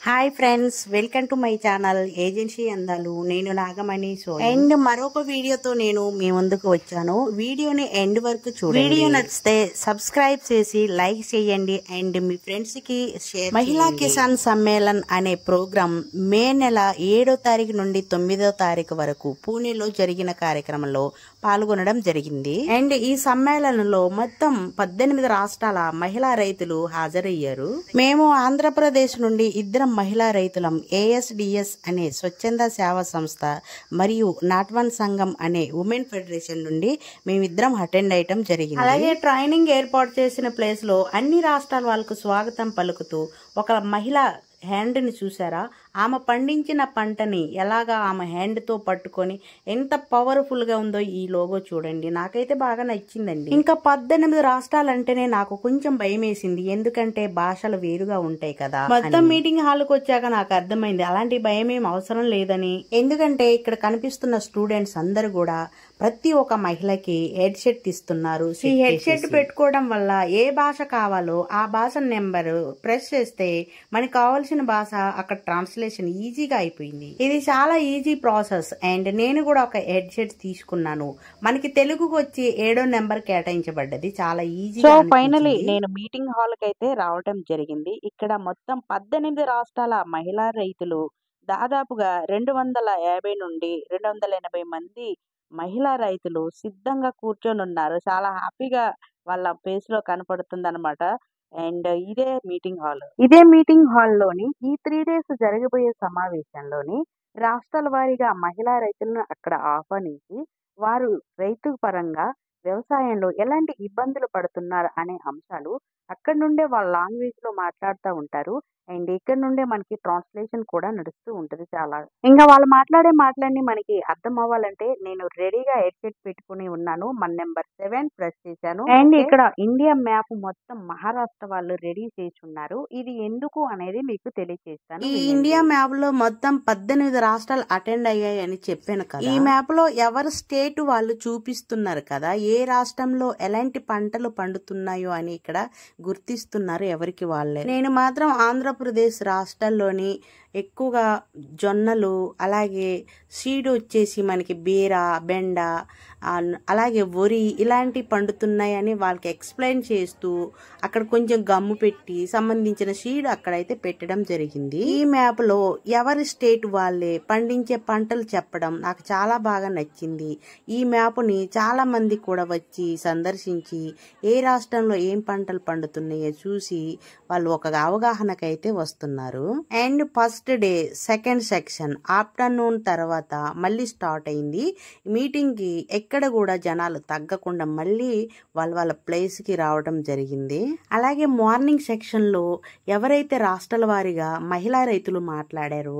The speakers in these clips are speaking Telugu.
Hi friends, welcome to my channel agency అందాలు. నేను నాగమణి. అండ్ మరొక వీడియోతో నేను మీ ముందుకు వచ్చాను. వీడియోని ఎండ్ వరకు చూడండి. వీడియో నచ్చితే సబ్స్క్రైబ్ చేసి లైక్ చేయండి అండ్ మీ ఫ్రెండ్స్ కి షేర్. మహిళా కిసాన్ సమ్మేళన్ అనే ప్రోగ్రాం మే నెల 7వ తారీఖు నుండి 9వ తారీఖు వరకు పూణేలో జరిగిన కార్యక్రమంలో పాల్గొనడం జరిగింది. అండ్ ఈ సమ్మేళనంలో మొత్తం 18 రాష్ట్రాల మహిళా రైతులు హాజరయ్యారు. మేము ఆంధ్రప్రదేశ్ నుండి ఇద్దరం మహిళా రైతులం. ASDS అనే స్వచ్ఛంద సేవా సంస్థ మరియు నాట్వన్ సంఘం అనే ఉమెన్ ఫెడరేషన్ నుండి మేమిద్దరం అటెండ్ అయ్యటం జరిగింది. అలాగే ట్రైనింగ్ ఏర్పాటు చేసిన ప్లేస్ లో అన్ని రాష్ట్రాల వాళ్ళకు స్వాగతం పలుకుతూ ఒక మహిళ హ్యాండ్ ని చూసారా? ఆమె పండించిన పంటని ఎలాగా ఆమె హ్యాండ్ తో పట్టుకొని ఎంత పవర్ఫుల్ గా ఉందో ఈ లోగో చూడండి. నాకైతే బాగా నచ్చిందండి. ఇంకా 18 రాష్ట్రాలంటేనే నాకు కొంచెం భయం వేసింది, ఎందుకంటే భాషలు వేరుగా ఉంటాయి కదా. మొత్తం మీటింగ్ హాల్కి వచ్చాక నాకు అర్థమైంది అలాంటి భయం ఏం అవసరం లేదని. ఎందుకంటే ఇక్కడ కనిపిస్తున్న స్టూడెంట్స్ అందరు కూడా ప్రతి ఒక్క మహిళకి హెడ్ సెట్ ఇస్తున్నారు. ఈ హెడ్ సెట్ పెట్టుకోవడం వల్ల ఏ భాష కావాలో ఆ భాష నెంబర్ ప్రెస్ చేస్తే మనకి కావాల్సిన భాష అక్కడ ట్రాన్స్లేషన్ ఈజీగా అయిపోయింది. ఇది చాలా ఈజీ ప్రాసెస్. అండ్ నేను కూడా ఒక హెడ్ సెట్ తీసుకున్నాను. మనకి తెలుగుకు వచ్చి 7వ నెంబర్ కేటాయించబడ్డది. చాలా ఈజీ. సో ఫైనలీ నేను మీటింగ్ హాల్ కి అయితే రావడం జరిగింది. ఇక్కడ మొత్తం 18 రాష్ట్రాల మహిళా రైతులు దాదాపుగా 250 నుండి 280 మంది మహిళా రైతులు సిద్ధంగా కూర్చొని ఉన్నారు. చాలా హ్యాపీగా వాళ్ళ ఫేస్ లో కనపడుతుంది అనమాట. అండ్ ఇదే మీటింగ్ హాల్లోని ఈ 3 days జరగబోయే సమావేశంలోని రాష్ట్రాల వారీగా మహిళా రైతులను అక్కడ ఆహ్వానించి వారు రైతు పరంగా వ్యవసాయంలో ఎలాంటి ఇబ్బందులు పడుతున్నారు అనే అంశాలు అక్కడ నుండే వాళ్ళ లాంగ్వేజ్ లో మాట్లాడుతూ ఉంటారు. అండ్ ఇక్కడ నుండే మనకి ట్రాన్స్లేషన్ కూడా నడుస్తూ ఉంటది. చాలా ఇంకా వాళ్ళు మాట్లాడే మాటలన్నీ మనకి అర్థం అవ్వాలంటే నేను రెడీగా హెడ్ సెట్ పెట్టుకుని ఉన్నాను. మన నెంబర్ 7 ప్రెస్ చేశాను. అండ్ ఇక్కడ ఇండియా మ్యాప్ మొత్తం మహారాష్ట్ర వాళ్ళు రెడీ చేసి ఉన్నారు. ఇది ఎందుకు అనేది మీకు తెలియజేస్తాను. ఈ ఇండియా మ్యాప్ లో మొత్తం 18 రాష్ట్రాలు అటెండ్ అయ్యాయి అని చెప్పాను కదా. ఈ మ్యాప్ లో ఎవరి స్టేట్ వాళ్ళు చూపిస్తున్నారు కదా, ఏ రాష్ట్రంలో ఎలాంటి పంటలు పండుతున్నాయో అని ఇక్కడ గుర్తిస్తున్నారు ఎవరికి వాళ్ళే. నేను మాత్రం ఆంధ్రప్రదేశ్ రాష్ట్రాల్లోని ఎక్కువగా జొన్నలు, అలాగే సీడ్ వచ్చేసి మనకి బీర, బెండ, అలాగే వరి ఇలాంటి పండుతున్నాయని వాళ్ళకి ఎక్స్ప్లెయిన్ చేస్తూ అక్కడ కొంచెం గమ్ము పెట్టి సంబంధించిన సీడ్ అక్కడైతే పెట్టడం జరిగింది. ఈ మ్యాప్ లో ఎవరి స్టేట్ వాళ్ళే పండించే పంటలు చెప్పడం నాకు చాలా బాగా నచ్చింది. ఈ మ్యాప్ ని చాలా మంది కూడా వచ్చి సందర్శించి ఏ రాష్ట్రంలో ఏం పంటలు పండుతున్నాయో చూసి వాళ్ళు ఒక అవగాహనకైతే వస్తున్నారు. And first day second section afternoon తర్వాత మళ్ళీ స్టార్ట్ అయింది. మీటింగ్ కి ఎక్కడ కూడా జనాలు తగ్గకుండా మళ్ళీ వాళ్ళ ప్లేస్ కి రావడం జరిగింది. అలాగే మార్నింగ్ సెక్షన్ లో ఎవరైతే రాష్ట్రాల వారీగా మహిళా రైతులు మాట్లాడారో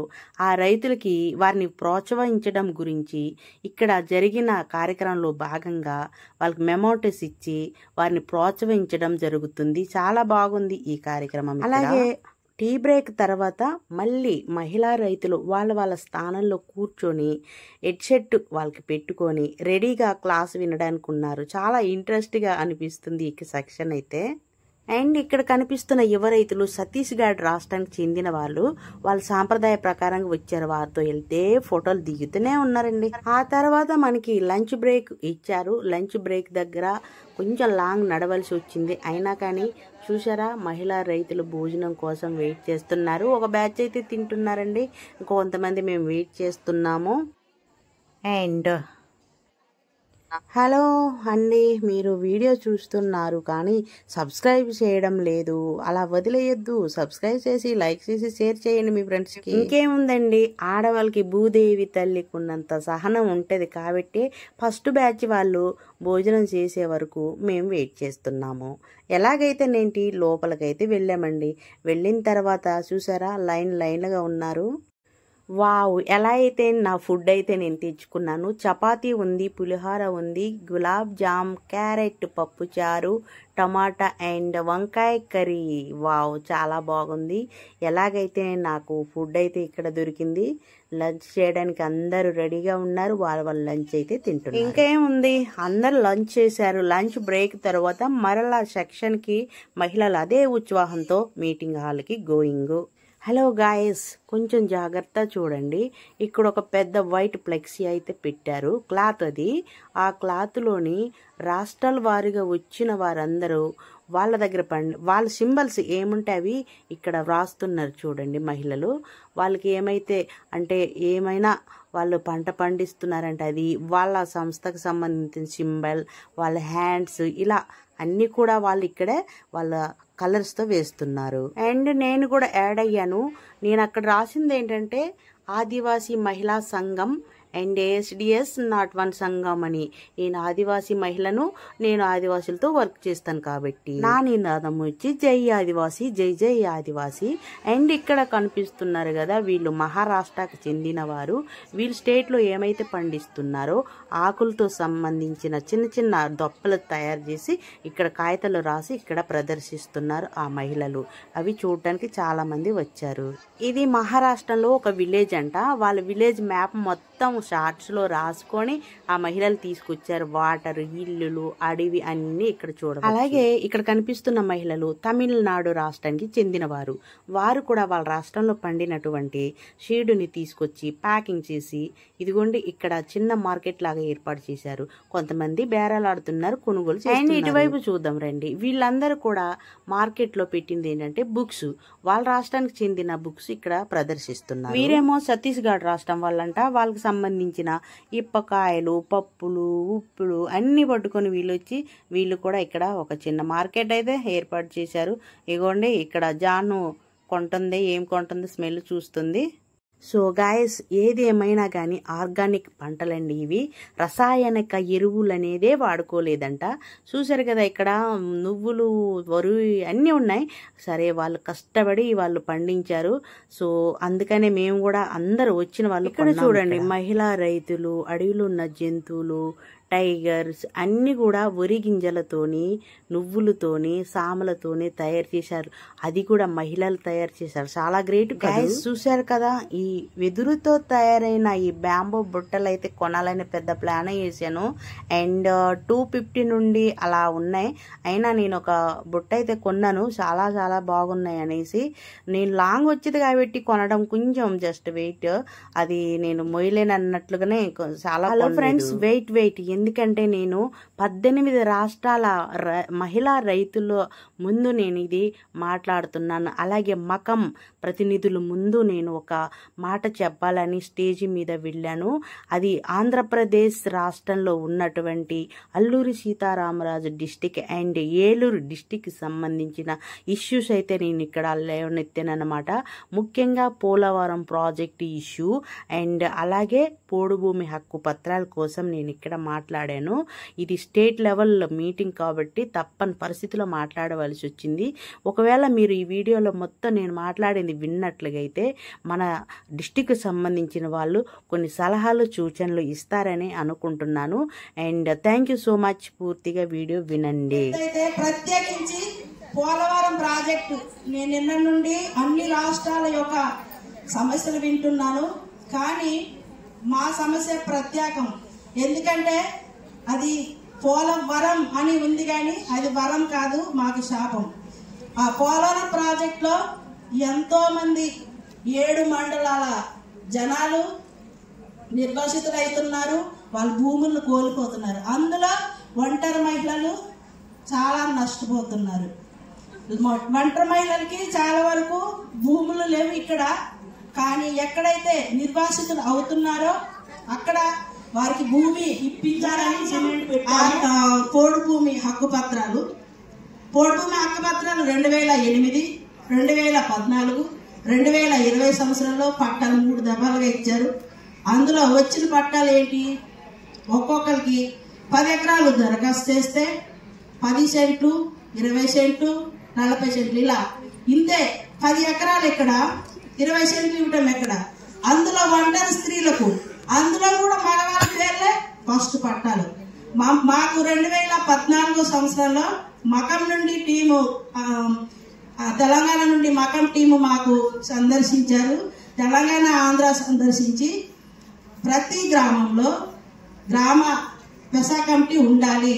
ఆ రైతులకి వారిని ప్రోత్సహించడం గురించి ఇక్కడ జరిగిన కార్యక్రమంలో భాగంగా వాళ్ళకి మెమోటిస్ ఇచ్చి వారిని ప్రోత్సహించడం జరుగుతుంది. చాలా బాగుంది ఈ కార్యక్రమం. అలాగే టీ బ్రేక్ తర్వాత మళ్ళీ మహిళా రైతులు వాళ్ళ స్థానంలో కూర్చొని హెడ్సెట్ వాళ్ళకి పెట్టుకొని రెడీగా క్లాస్ వినడానికి ఉన్నారు. చాలా ఇంట్రెస్ట్గా అనిపిస్తుంది ఈ సెక్షన్ అయితే. అండ్ ఇక్కడ కనిపిస్తున్న యువ రైతులు ఛత్తీస్గఢ్ రాష్ట్రానికి చెందిన వాళ్ళు. వాళ్ళ సాంప్రదాయ ప్రకారంగా వచ్చారు. వారితో వెళ్తే ఫోటోలు దిగుతూనే ఉన్నారండి. ఆ తర్వాత మనకి లంచ్ బ్రేక్ ఇచ్చారు. లంచ్ బ్రేక్ దగ్గర కొంచెం లాంగ్ నడవలసి వచ్చింది. అయినా కానీ చూసారా, మహిళా రైతులు భోజనం కోసం వెయిట్ చేస్తున్నారు. ఒక బ్యాచ్ అయితే తింటున్నారండి, ఇంకొంతమంది మేము వెయిట్ చేస్తున్నాము. అండ్ హలో అండి, మీరు వీడియో చూస్తున్నారు కానీ సబ్స్క్రైబ్ చేయడం లేదు. అలా వదిలేయొద్దు. సబ్స్క్రైబ్ చేసి లైక్ చేసి షేర్ చేయండి మీ ఫ్రెండ్స్కి. ఇంకేముందండి, ఆడవాళ్ళకి భూదేవి తల్లికి ఉన్నంత సహనం ఉంటుంది కాబట్టి ఫస్ట్ బ్యాచ్ వాళ్ళు భోజనం చేసే వరకు మేము వెయిట్ చేస్తున్నాము. ఎలాగైతే నేంటి లోపలికైతే వెళ్ళామండి. వెళ్ళిన తర్వాత చూసారా లైన్లుగా ఉన్నారు. వావ్, ఎలా అయితే నా ఫుడ్ అయితే నేను తెచ్చుకున్నాను. చపాతీ ఉంది, పులిహోర ఉంది, గులాబ్ జామ్, క్యారెట్ పప్పుచారు, టమాటా అండ్ వంకాయ కర్రీ. వావ్, చాలా బాగుంది. ఎలాగైతే నాకు ఫుడ్ అయితే ఇక్కడ దొరికింది. లంచ్ చేయడానికి అందరూ రెడీగా ఉన్నారు. వాళ్ళ లంచ్ అయితే తింటున్నారు. ఇంకేముంది, అందరు లంచ్ చేశారు. లంచ్ బ్రేక్ తర్వాత మరలా సెక్షన్ కి మహిళలు అదే ఉత్సాహంతో మీటింగ్ హాల్ కి గోయింగ్. హలో గాయస్, కొంచెం జాగ్రత్త చూడండి. ఇక్కడ ఒక పెద్ద వైట్ ఫ్లెక్సీ అయితే పెట్టారు, క్లాత్ అది. ఆ క్లాత్లోని రాష్ట్రాల వారీగా వచ్చిన వారందరూ వాళ్ళ దగ్గర వాళ్ళ సింబల్స్ ఏముంటే అవి ఇక్కడ వ్రాస్తున్నారు చూడండి. మహిళలు వాళ్ళకి ఏమైతే అంటే ఏమైనా వాళ్ళు పంట పండిస్తున్నారంటే అది వాళ్ళ సంస్థకు సంబంధించిన సింబల్, వాళ్ళ హ్యాండ్స్, ఇలా అన్నీ కూడా వాళ్ళు ఇక్కడే వాళ్ళ కలర్స్తో వేస్తున్నారు. అండ్ నేను కూడా యాడ్ అయ్యాను. నేను అక్కడ రాసింది ఏంటంటే ఆదివాసీ మహిళా సంఘం అండ్ ASDS నాట్ వన్ సంఘం అని. నేను ఆదివాసీ మహిళను, నేను ఆదివాసులతో వర్క్ చేస్తాను కాబట్టి నా నినాదం వచ్చి జై ఆదివాసీ, జై జై ఆదివాసీ. అండ్ ఇక్కడ కనిపిస్తున్నారు కదా, వీళ్ళు మహారాష్ట్రకు చెందిన వారు. వీళ్ళు స్టేట్లో ఏమైతే పండిస్తున్నారో ఆకులతో సంబంధించిన చిన్న చిన్న దొప్పలు తయారు చేసి ఇక్కడ కాగితాలు రాసి ఇక్కడ ప్రదర్శిస్తున్నారు ఆ మహిళలు. అవి చూడటానికి చాలా మంది వచ్చారు. ఇది మహారాష్ట్రలో ఒక విలేజ్ అంట. వాళ్ళ విలేజ్ మ్యాప్ మొత్తం షార్ట్స్లో రాసుకొని ఆ మహిళలు తీసుకొచ్చారు. వాటర్, ఇల్లులు, అడవి అన్ని ఇక్కడ చూడవచ్చు. అలాగే ఇక్కడ కనిపిస్తున్న మహిళలు తమిళనాడు రాష్ట్రానికి చెందినవారు. వారు కూడా వాళ్ళ రాష్ట్రంలో పండినటువంటి షీడుని తీసుకొచ్చి ప్యాకింగ్ చేసి ఇదిగోండి ఇక్కడ చిన్న మార్కెట్ లాగా ఏర్పాటు చేశారు. కొంతమంది బేరాలు ఆడుతున్నారు, కొనుగోలు చేస్తున్నారు. ఇటువైపు చూద్దాం రండి. వీళ్ళందరూ కూడా మార్కెట్ లో పెట్టింది ఏంటంటే బుక్స్. వాళ్ళ రాష్ట్రానికి చెందిన బుక్స్ ఇక్కడ ప్రదర్శిస్తున్నారు. వీరేమో ఛత్తీస్గఢ్ రాష్ట్రం వాళ్ళంట. వాళ్ళకి సంబంధించిన ఇప్పకాయలు, పప్పులు, ఉప్పులు అన్ని పట్టుకొని వీళ్ళు కూడా ఇక్కడ ఒక చిన్న మార్కెట్ అయితే ఏర్పాటు చేశారు. ఇగోండి ఇక్కడ జాను కొంటుంది, ఏం కొంటుంది స్మెల్ చూస్తుంది. సో గాయస్, ఏది ఏమైనా కానీ ఆర్గానిక్ పంటలండి ఇవి. రసాయనిక ఎరువులు అనేదే వాడుకోలేదంట. చూసారు కదా ఇక్కడ నువ్వులు, వరి అన్నీ ఉన్నాయి. సరే వాళ్ళు కష్టపడి వాళ్ళు పండించారు. సో అందుకనే మేము కూడా అందరూ వచ్చిన వాళ్ళు ఇక్కడ చూడండి, మహిళా రైతులు, అడవిలో ఉన్న జంతువులు, టైగర్స్ అన్ని కూడా వరి గింజలతోని, నువ్వులతోని, సామలతోని తయారు చేశారు. అది కూడా మహిళలు తయారు చేశారు. చాలా గ్రేట్ గైస్. చూశారు కదా, ఈ వెదురుతో తయారైన ఈ బ్యాంబో బుట్టలు అయితే కొనాలని పెద్ద ప్లాన్ చేశాను. అండ్ 250 నుండి అలా ఉన్నాయి. అయినా నేను ఒక బుట్ట అయితే కొన్నాను. చాలా చాలా బాగున్నాయి అనేసి. నేను లాంగ్ వచ్చేది కాబట్టి కొనడం కొంచెం జస్ట్ వెయిట్ అది నేను మొయ్యలేను అన్నట్లుగానే చాలా. హలో ఫ్రెండ్స్, వెయిట్ ఎందుకంటే నేను 18 రాష్ట్రాల మహిళా రైతుల ముందు నేను ఇది మాట్లాడుతున్నాను. అలాగే మకం ప్రతినిధుల ముందు నేను ఒక మాట చెప్పాలని స్టేజి మీద వెళ్ళాను. అది ఆంధ్రప్రదేశ్ రాష్ట్రంలో ఉన్నటువంటి Alluri Sitaramaraju district and Eluru district సంబంధించిన ఇష్యూస్ అయితే నేను ఇక్కడ లేవనెత్తానన్నమాట. ముఖ్యంగా పోలవరం ప్రాజెక్టు ఇష్యూ అండ్ అలాగే పోడు భూమి హక్కు పత్రాల కోసం నేను ఇక్కడ మాట్లాడాను. ఇది స్టేట్ లెవెల్ మీటింగ్ కాబట్టి తప్పని పరిస్థితిలో మాట్లాడవలసి వచ్చింది. ఒకవేళ మీరు ఈ వీడియోలో మొత్తం నేను మాట్లాడింది విన్నట్లుగా అయితే మన డిస్టిక్ సంబంధించిన వాళ్ళు కొన్ని సలహాలు, సూచనలు ఇస్తారని అనుకుంటున్నాను. And thank you so much. పూర్తిగా వీడియో వినండి. ప్రత్యేకించి పోలవరం ప్రాజెక్టు నేను నిన్న నుండి అన్ని రాష్ట్రాల యొక్క సమస్యలు వింటున్నాను. కానీ మా సమస్య ప్రత్యేకం. ఎందుకంటే అది పోలవరం అని ఉంది కానీ అది వరం కాదు, మాకు శాపం. ఆ పోలవరం ప్రాజెక్టులో ఎంతో మంది 7 మండలాల జనాలు నిర్వాసితులవుతున్నారు, వాళ్ళ భూములను కోల్పోతున్నారు. అందులో ఒంటరి మహిళలు చాలా నష్టపోతున్నారు. ఒంటరి మహిళలకి చాలా వరకు భూములు లేవు ఇక్కడ. కానీ ఎక్కడైతే నిర్వాసితులు అవుతున్నారో అక్కడ వారికి భూమి ఇప్పించాలని పోడు భూమి హక్కు పత్రాలు 2008, 2014, 2020 సంవత్సరంలో పట్టాలు 3 దఫాలుగా ఇచ్చారు. అందులో వచ్చిన పట్టాలు ఏంటి? ఒక్కొక్కరికి 10 ఎకరాలు దరఖాస్తు చేస్తే 10 సెంట్లు, 20 సెంట్లు, 40 సెంట్లు ఇలా ఇంతే. 10 ఎకరాలు ఎక్కడ, 20 సెంట్లు ఇవ్వటం ఎక్కడ? అందులో ఒంటరి స్త్రీలకు, అందులో కూడా మగవాళ్ళ పేర్లే ఫస్ట్ పట్టాలు. మాకు 2014 సంవత్సరంలో మకం నుండి టీము, తెలంగాణ నుండి మకం టీము మాకు సందర్శించారు. తెలంగాణ, ఆంధ్ర సందర్శించి ప్రతి గ్రామంలో గ్రామ పెసా కమిటీ ఉండాలి,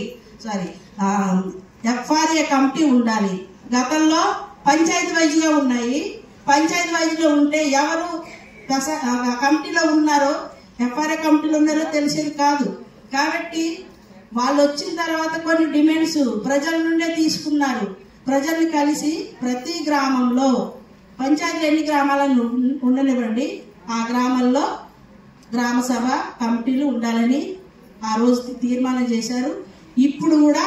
FRA కమిటీ ఉండాలి. గతంలో పంచాయతీ వైజ్గా ఉన్నాయి. పంచాయతీ వైద్యులు ఉంటే ఎవరు కమిటీలో ఉన్నారో, ఎఫ్ఆర్ఏ కమిటీలో ఉన్నారో తెలిసేది కాదు. కాబట్టి వాళ్ళు వచ్చిన తర్వాత కొన్ని డిమాండ్స్ ప్రజల నుండే తీసుకున్నారు. ప్రజల్ని కలిసి ప్రతి గ్రామంలో, పంచాయతీలు ఎన్ని గ్రామాలను ఉండనివ్వండి, ఆ గ్రామంలో గ్రామ సభ కమిటీలు ఉండాలని ఆ రోజు తీర్మానం చేశారు. ఇప్పుడు కూడా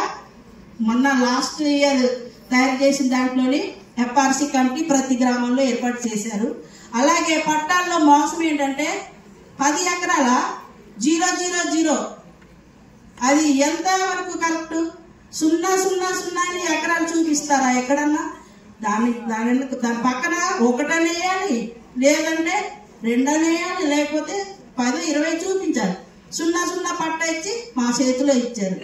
మొన్న లాస్ట్ ఇయర్ తయారు చేసిన దాంట్లోనే ఎఫ్ఆర్సీ కమిటీ ప్రతి గ్రామంలో ఏర్పాటు చేశారు. అలాగే పట్టాల్లో మోసం ఏంటంటే 10 ఎకరాల 000 అది ఎంత వరకు కరెక్ట్? 000 ఎకరాలు చూపిస్తారా ఎక్కడన్నా? దాని పక్కన 1 అనేయాలి, లేదంటే 2 అనేయాలి, లేకపోతే 10, 20 చూపించాలి. 0 పట్ట ఇచ్చి మా చేతిలో ఇచ్చారు.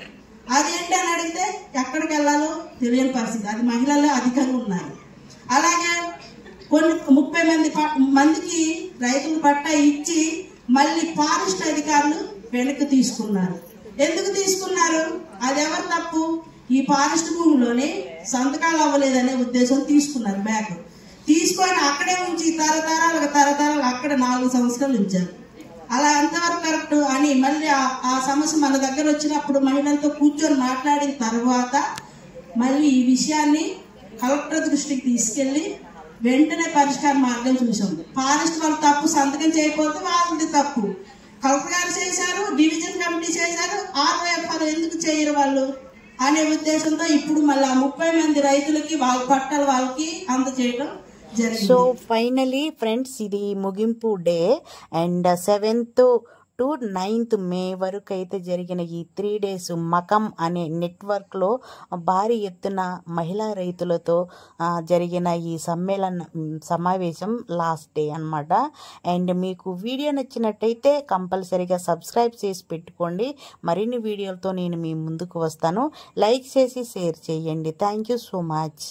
అదేంటి అని అడిగితే ఎక్కడికి వెళ్ళాలో తెలియని పరిస్థితి. అది మహిళలు అధికంగా ఉన్నారు. అలాగే కొన్ని 30 మందికి రైతులు పట్టా ఇచ్చి మళ్ళీ ఫారెస్ట్ అధికారులు వెనక్కి తీసుకున్నారు. ఎందుకు తీసుకున్నారు? అది ఎవరు తప్పు? ఈ ఫారెస్ట్ భూమిలోనే సంతకాలు అవ్వలేదనే ఉద్దేశం తీసుకున్నారు. బ్యాగ్ తీసుకొని అక్కడే ఉంచి తరతరాలు అక్కడ 4 సంవత్సరాలు ఉంచారు. అలా ఎంతవరకు కరెక్ట్ అని మళ్ళీ ఆ సమస్య మన దగ్గర వచ్చినప్పుడు మహిళలతో కూర్చొని మాట్లాడిన తర్వాత మళ్ళీ ఈ విషయాన్ని కలెక్టర్ దృష్టికి తీసుకెళ్లి వెంటనే పరిష్కార మార్గం చూసాం. ఫారెస్ట్ వాళ్ళు తప్పు, సంతకం చేయకపోతే వాళ్ళది తప్పు. కలెక్టర్ గారు చేశారు, డివిజన్ కమిటీ చేశారు, ఆర్ఓఎఫ్ఆర్ ఎందుకు చేయరు వాళ్ళు అనే ఉద్దేశంతో ఇప్పుడు మళ్ళీ 30 మంది రైతులకి వాళ్ళ పట్టాలు వాళ్ళకి అందజేయడం జరిగింది. సో ఫైనలీ ఫ్రెండ్స్, ఇది ముగింపు day and 7th to 9th మే వరకు అయితే జరిగిన ఈ 3 days మకం అనే నెట్వర్క్లో భారీ ఎత్తున మహిళా రైతులతో జరిగిన ఈ సమావేశం లాస్ట్ డే అన్నమాట. అండ్ మీకు వీడియో నచ్చినట్టయితే కంపల్సరీగా సబ్స్క్రైబ్ చేసి పెట్టుకోండి. మరిన్ని వీడియోలతో నేను మీ ముందుకు వస్తాను. లైక్ చేసి షేర్ చేయండి. Thank you so much.